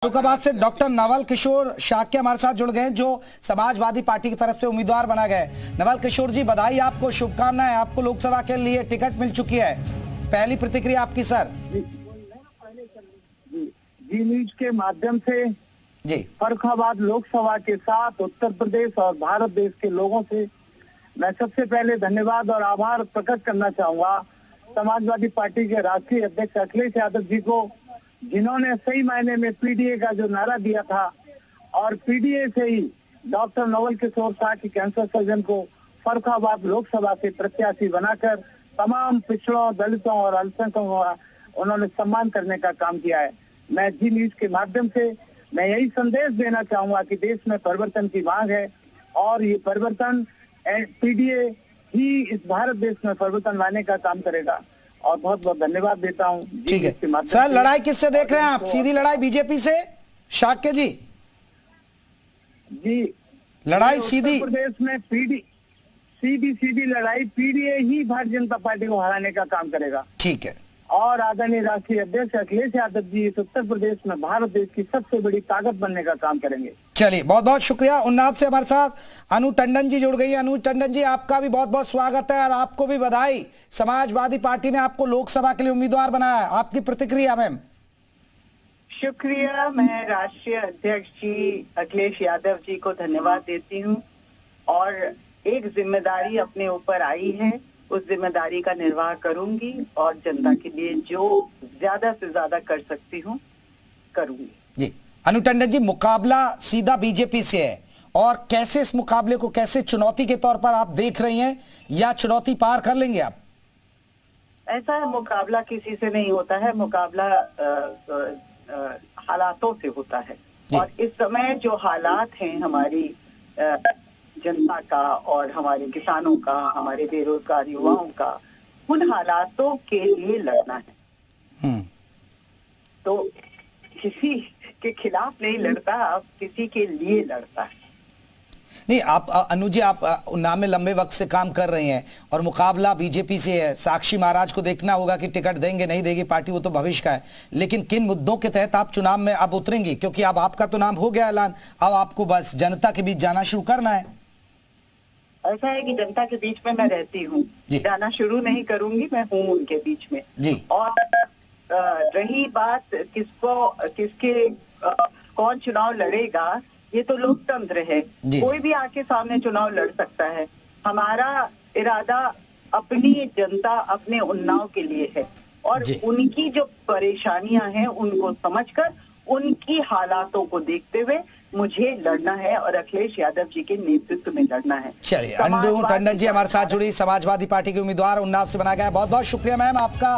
फर्रुखाबाद से डॉक्टर नवल किशोर शाक्य हमारे साथ जुड़ गए, जो समाजवादी पार्टी की तरफ से उम्मीदवार बना गए। नवल किशोर जी, बधाई आपको, शुभकामनाएं। आपको लोकसभा के लिए टिकट मिल चुकी है। पहली प्रतिक्रिया आपकी सर। जी न्यूज के माध्यम से जी फर्रुखाबाद लोकसभा के साथ उत्तर प्रदेश और भारत देश के लोगों से मैं सबसे पहले धन्यवाद और आभार प्रकट करना चाहूंगा समाजवादी पार्टी के राष्ट्रीय अध्यक्ष अखिलेश यादव जी को, जिन्होंने सही मायने में पीडीए का जो नारा दिया था और पीडीए से ही doctor Naval Kishore Shakya cancer surgeon को फर्रुखाबाद लोकसभा से प्रत्याशी बनाकर तमाम पिछड़ों, दलितों और अल्पसंख्यकों का उन्होंने सम्मान करने का काम किया है। मैं जी न्यूज के माध्यम से मैं यही संदेश देना चाहूंगा कि देश में परिवर्तन की मांग है और ये परिवर्तन पीडीए ही इस भारत देश में परिवर्तन लाने का काम करेगा। और बहुत बहुत धन्यवाद देता हूँ। ठीक है सर, लड़ाई किससे देख रहे हैं आप? सीधी लड़ाई बीजेपी से शाक्य जी? जी लड़ाई सीधी प्रदेश में सीधी लड़ाई पीडीए ही भारतीय जनता पार्टी को हराने का काम करेगा। ठीक है। और आदरणीय राष्ट्रीय अध्यक्ष अखिलेश यादव जी इस उत्तर प्रदेश में भारत देश की सबसे बड़ी ताकत बनने का काम करेंगे। चलिए, बहुत बहुत शुक्रिया। उन्नाव से हमारे साथ अनु टंडन जी जुड़ गई है। अनु टंडन जी, आपका भी बहुत बहुत स्वागत है और आपको भी बधाई। समाजवादी पार्टी ने आपको लोकसभा के लिए उम्मीदवार बनाया है, आपकी प्रतिक्रिया मैम? शुक्रिया। मैं राष्ट्रीय अध्यक्ष जी अखिलेश यादव जी को धन्यवाद देती हूँ और एक जिम्मेदारी अपने ऊपर आई है, उस जिम्मेदारी का निर्वाह करूंगी और जनता के लिए जो ज्यादा से ज्यादा कर सकती हूँ करूंगी। जी अनु टंडन जी, मुकाबला सीधा बीजेपी से है और कैसे इस मुकाबले को कैसे चुनौती के तौर पर आप देख रही हैं, या चुनौती पार कर लेंगे आप? ऐसा है, मुकाबला किसी से नहीं होता है, मुकाबला हालातों से होता है। और इस समय जो हालात हैं हमारी जनता का और हमारे किसानों का, हमारे बेरोजगार युवाओं का, उन हालातों के लिए लड़ना है। तो किसी के खिलाफ नहीं लड़ता, आप किसी के लिए लड़ता है। नहीं, आप अनु जी, आप उन्नाव में लंबे वक्त से काम कर रही हैं और मुकाबला बीजेपी से है। साक्षी महाराज को देखना होगा कि टिकट देंगे नहीं देगी पार्टी, वो तो भविष्य का है। लेकिन किन मुद्दों के तहत आप चुनाव में अब उतरेंगी? क्योंकि अब आपका तो नाम हो गया ऐलान, अब आपको बस जनता के बीच जाना शुरू करना है। ऐसा है कि जनता के बीच में मैं रहती हूँ, जाना शुरू नहीं करूंगी, मैं हूँ उनके बीच में जी। और रही बात किसके कौन चुनाव लड़ेगा, ये तो लोकतंत्र है, कोई भी आके सामने चुनाव लड़ सकता है। हमारा इरादा अपनी जनता, अपने उन्नाव के लिए है और उनकी जो परेशानियां हैं उनको समझकर, उनकी हालातों को देखते हुए मुझे लड़ना है और अखिलेश यादव जी के नेतृत्व में लड़ना है। चलिए, अनु टंडन जी हमारे साथ जुड़ी, समाजवादी पार्टी के उम्मीदवार उन्नाव से बना गया। बहुत बहुत शुक्रिया मैम आपका।